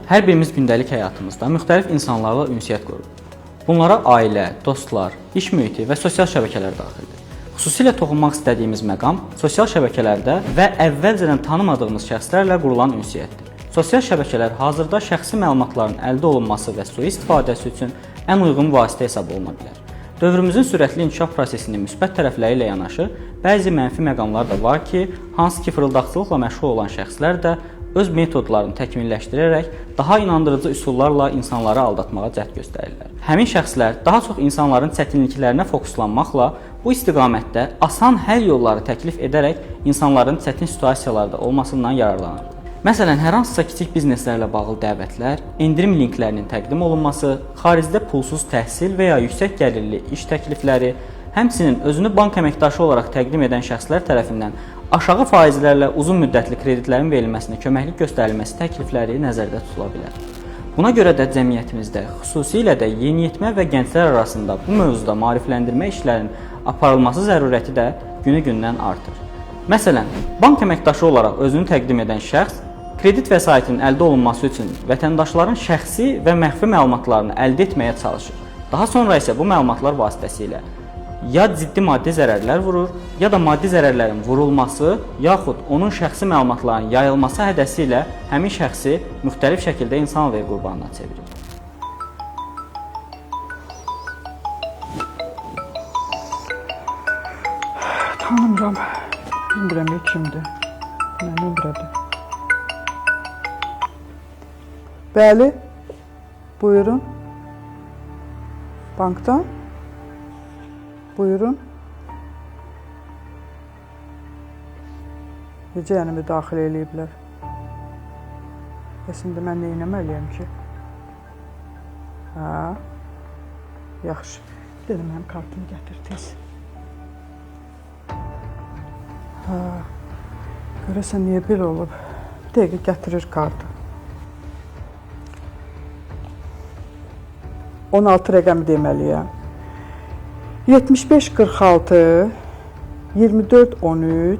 Hər birimiz gündəlik həyatımızda müxtəlif insanlarla ünsiyyət qururuq. Bunlara ailə, dostlar, iş mühiti və sosial şəbəkələr daxildir. Xüsusilə toxunmaq istədiyimiz məqam sosial şəbəkələrdə və əvvəlcədən tanımadığımız şəxslərlə qurulan ünsiyyətdir. Sosial şəbəkələr hazırda şəxsi məlumatların əldə olunması və sui-istifadəsi üçün ən uyğun vasitə hesab oluna bilər. Dövrümüzün sürətli inkişaf prosesinin müsbət tərəfləri ilə yanaşı, bəzi mənfi məqamlar da var ki, hansı ki fırıldaqçılıqla məşğul olan şəxslər də öz metodlarını təkmilləşdirərək daha inandırıcı üsullarla insanları aldatmağa cəhd göstərirlər. Həmin şəxslər daha çox insanların çətinliklərinə fokuslanmaqla bu istiqamətdə asan həll yolları təklif edərək insanların çətin situasiyalarda olmasından yararlanırlar. Məsələn, hər hansısa kiçik bizneslərlə bağlı dəvətlər, endirim linklərinin təqdim olunması, xaricdə pulsuz təhsil və ya yüksək gəlirli iş təklifləri, həmçinin özünü bank əməkdaşı olaraq təqdim edən şəxslər tərəfindən aşağı faizlərlə uzun müddətli kreditlərin verilməsinə köməklik göstərilməsi təklifləri nəzərdə tutula bilər. Buna görə də cəmiyyətimizdə, xüsusilə də yeniyetmə və gənclər arasında bu mövzuda maarifləndirmə işlərinin aparılması zərurəti də günü-gündən artır. Məsələn, bank əməkdaşı olaraq özünü təqdim edən şəxs kredit vəsaitinin əldə olunması üçün vətəndaşların şəxsi və məxfi məlumatlarını əldə etməyə çalışır. Daha sonra isə bu məlumatlar vasitəsilə ya ciddi maddi zərərlər vurur, ya da maddi zərərlərin vurulması, yaxud onun şəxsi məlumatlarının yayılması hədəsi ilə həmin şəxsi müxtəlif şəkildə insan alvergi qurbanına çevirir. Tanımıram. Bilmirəm kimdir. Nə nömrədir? Bəli. Buyurun. Bankdan. Buyurun. Necə yəni müdaxilə eləyiblər? Əslində mən nə etməliyəm ki? Hə? Yaxşı. Dedim, mənim kartımı gətir tez. Hə. Görəsən niyə belə olub? Bir dəqiqə gətirir kartı. 16 rəqəmi deməliyəm. 75-46, 24-13,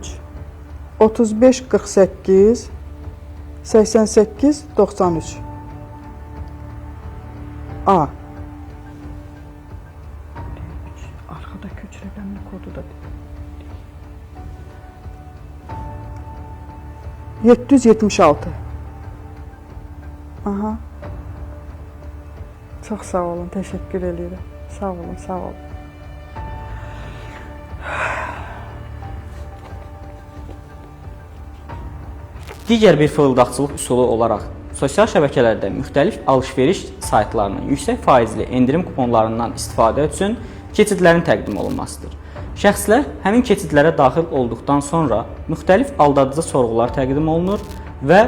35-48, 88-93. A. Arxadakı 3 rəqəmin kodu da 776. Aha. Çox sağ olun, təşəkkür edirəm. Sağ olun, sağ olun. Digər bir fırıldaqçılıq üsulu olaraq sosial şəbəkələrdə müxtəlif alış-veriş saytlarının yüksək faizli endirim kuponlarından istifadə üçün keçidlərin təqdim olunmasıdır. Şəxslər həmin keçidlərə daxil olduqdan sonra müxtəlif aldadıcı sorğular təqdim olunur və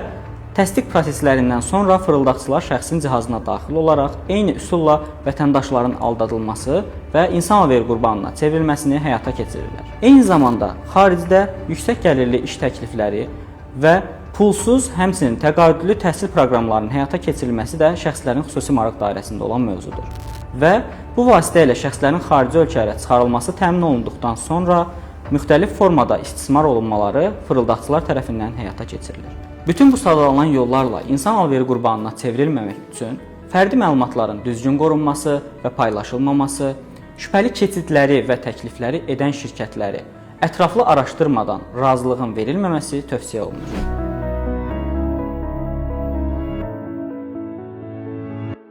təsdiq proseslərindən sonra fırıldaqçılar şəxsin cihazına daxil olaraq eyni üsulla vətəndaşların aldadılması və insan alvergi qurbanına çevrilməsini həyata keçirirlər. Eyni zamanda xaricdə yüksək gəlirli iş təklifləri və pulsuz, həmçinin təqaüdlü təhsil proqramlarının həyata keçirilməsi də şəxslərin xüsusi maraq dairəsində olan mövzudur. Və bu vasitə ilə şəxslərin xarici ölkələrə çıxarılması təmin olunduqdan sonra müxtəlif formada istismar olunmaları fırıldaqçılar tərəfindən həyata keçirilir. Bütün bu sadalanan yollarla insan alvergi qurbanına çevrilməmək üçün fərdi məlumatların düzgün qorunması və paylaşılmaması, şübhəli keçidləri və təklifləri edən şirkətləri ətraflı araşdırmadan razılığın verilməməsi tövsiyə olunur.